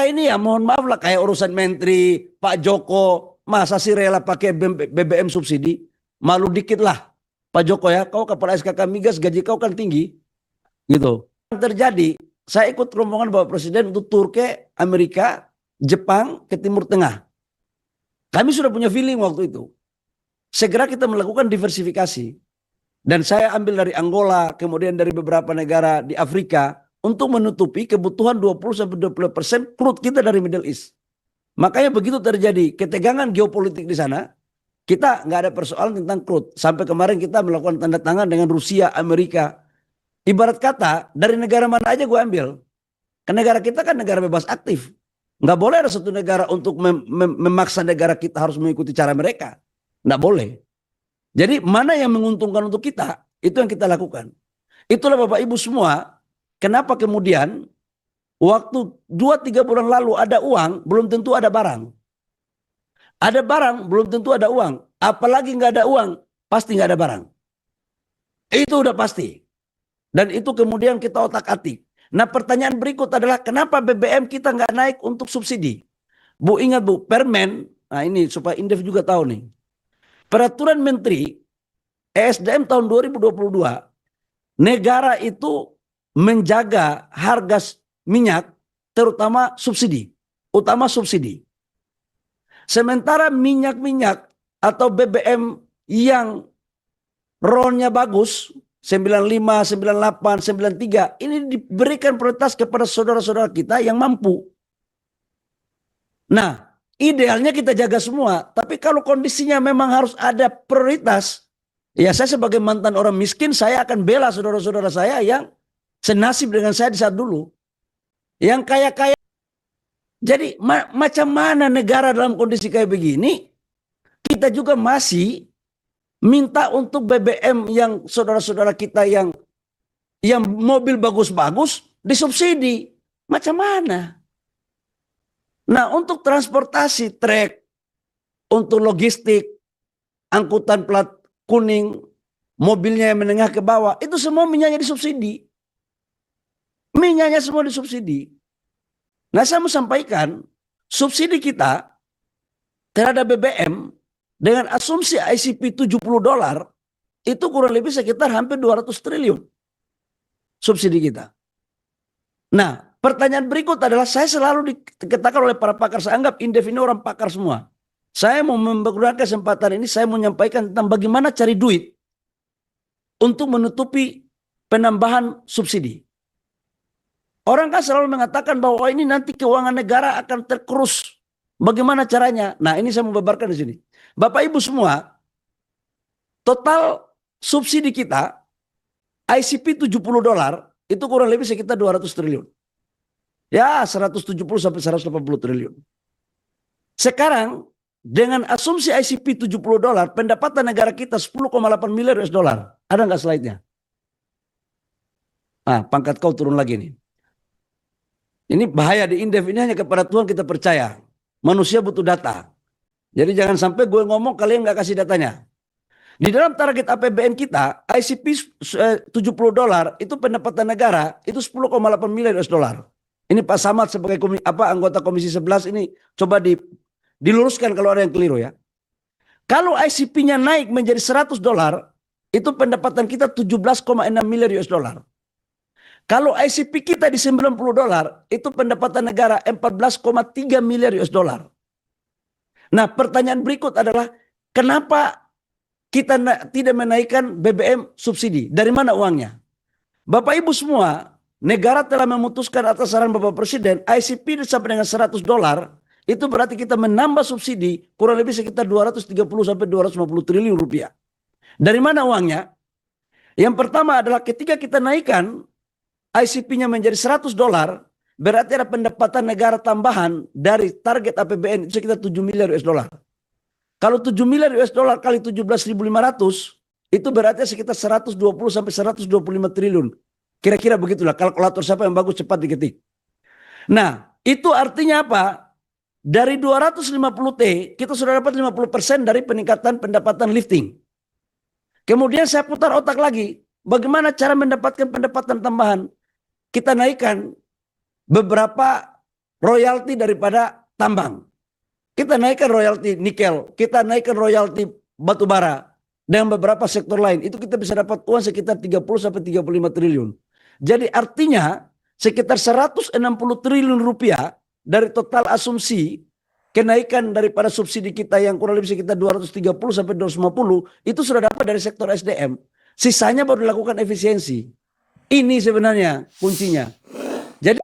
kita ini ya mohon maaf lah kayak urusan menteri, Pak Joko, masa sih rela pakai BBM subsidi? Malu dikit lah Pak Joko ya, kau kepala SKK Migas gaji kau kan tinggi gitu. Yang terjadi, saya ikut rombongan Bapak Presiden untuk tur ke Amerika, Jepang, ke Timur Tengah. Kami sudah punya feeling waktu itu. Segera kita melakukan diversifikasi. Dan saya ambil dari Angola, kemudian dari beberapa negara di Afrika untuk menutupi kebutuhan 20-20% crude kita dari Middle East. Makanya begitu terjadi ketegangan geopolitik di sana, kita nggak ada persoalan tentang crude. Sampai kemarin kita melakukan tanda tangan dengan Rusia, Amerika. Ibarat kata dari negara mana aja gue ambil. Ke negara kita kan negara bebas aktif. Nggak boleh ada satu negara untuk memaksa negara kita harus mengikuti cara mereka. Nggak boleh. Jadi mana yang menguntungkan untuk kita, itu yang kita lakukan. Itulah Bapak Ibu semua, kenapa kemudian waktu 2-3 bulan lalu ada uang, belum tentu ada barang. Ada barang, belum tentu ada uang. Apalagi nggak ada uang, pasti nggak ada barang. Itu udah pasti. Dan itu kemudian kita otak-atik. Nah pertanyaan berikut adalah kenapa BBM kita nggak naik untuk subsidi? Bu ingat Bu, Permen, nah ini supaya Indef juga tahu nih. Peraturan Menteri ESDM tahun 2022, negara itu menjaga harga minyak terutama subsidi, utama subsidi. Sementara minyak-minyak atau BBM yang RON-nya bagus, 95, 98, 93, ini diberikan prioritas kepada saudara-saudara kita yang mampu. Nah, idealnya kita jaga semua, tapi kalau kondisinya memang harus ada prioritas, ya saya sebagai mantan orang miskin, saya akan bela saudara-saudara saya yang senasib dengan saya di saat dulu. Yang kaya-kaya. Jadi macam mana negara dalam kondisi kayak begini, kita juga masih minta untuk BBM yang saudara-saudara kita yang mobil bagus-bagus disubsidi. Macam mana? Nah untuk transportasi trek, untuk logistik, angkutan plat kuning, mobilnya yang menengah ke bawah, itu semua minyaknya disubsidi. Minyaknya semua disubsidi. Nah saya mau sampaikan, subsidi kita terhadap BBM dengan asumsi ICP $70, itu kurang lebih sekitar hampir 200 triliun subsidi kita. Nah pertanyaan berikut adalah, saya selalu dikatakan oleh para pakar, saya anggap Indef ini orang pakar semua. Saya mau menggunakan kesempatan ini, saya mau menyampaikan tentang bagaimana cari duit untuk menutupi penambahan subsidi. Orang kan selalu mengatakan bahwa ini nanti keuangan negara akan terkerus. Bagaimana caranya? Nah ini saya mau beberkan di sini. Bapak Ibu semua, total subsidi kita, ICP $70, itu kurang lebih sekitar 200 triliun. Ya 170 sampai 180 triliun. Sekarang dengan asumsi ICP $70, pendapatan negara kita 10,8 miliar US dollar. Ada nggak slide-nya? Nah, pangkat kau turun lagi nih. Ini bahaya di Indef, ini hanya kepada Tuhan kita percaya. Manusia butuh data. Jadi jangan sampai gue ngomong kalian nggak kasih datanya. Di dalam target APBN kita, ICP $70 itu pendapatan negara itu 10,8 miliar US dollar. Ini Pak Samad sebagai anggota Komisi 11 ini coba diluruskan kalau ada yang keliru ya. Kalau ICP-nya naik menjadi $100, itu pendapatan kita 17,6 miliar US dollar. Kalau ICP kita di $90, itu pendapatan negara 14,3 miliar US dollar. Nah pertanyaan berikut adalah, kenapa kita tidak menaikkan BBM subsidi? Dari mana uangnya? Bapak Ibu semua, negara telah memutuskan atas saran Bapak Presiden, ICP sampai dengan $100, itu berarti kita menambah subsidi kurang lebih sekitar 230 sampai 250 triliun rupiah. Dari mana uangnya? Yang pertama adalah ketika kita naikkan ICP-nya menjadi $100, berarti ada pendapatan negara tambahan dari target APBN itu sekitar 7 miliar US dollar. Kalau 7 miliar US dollar kali 17.500, itu berarti sekitar 120 sampai 125 triliun. Kira-kira begitulah, kalkulator siapa yang bagus cepat diketik. Nah, itu artinya apa? Dari 250T, kita sudah dapat 50% dari peningkatan pendapatan lifting. Kemudian saya putar otak lagi, bagaimana cara mendapatkan pendapatan tambahan? Kita naikkan beberapa royalti daripada tambang. Kita naikkan royalti nikel, kita naikkan royalti batu bara dan beberapa sektor lain. Itu kita bisa dapat uang sekitar 30 sampai 35 triliun. Jadi artinya sekitar 160 triliun rupiah dari total asumsi kenaikan daripada subsidi kita yang kurang lebih sekitar 230 sampai 250 itu sudah dapat dari sektor SDM. Sisanya baru dilakukan efisiensi. Ini sebenarnya kuncinya. Jadi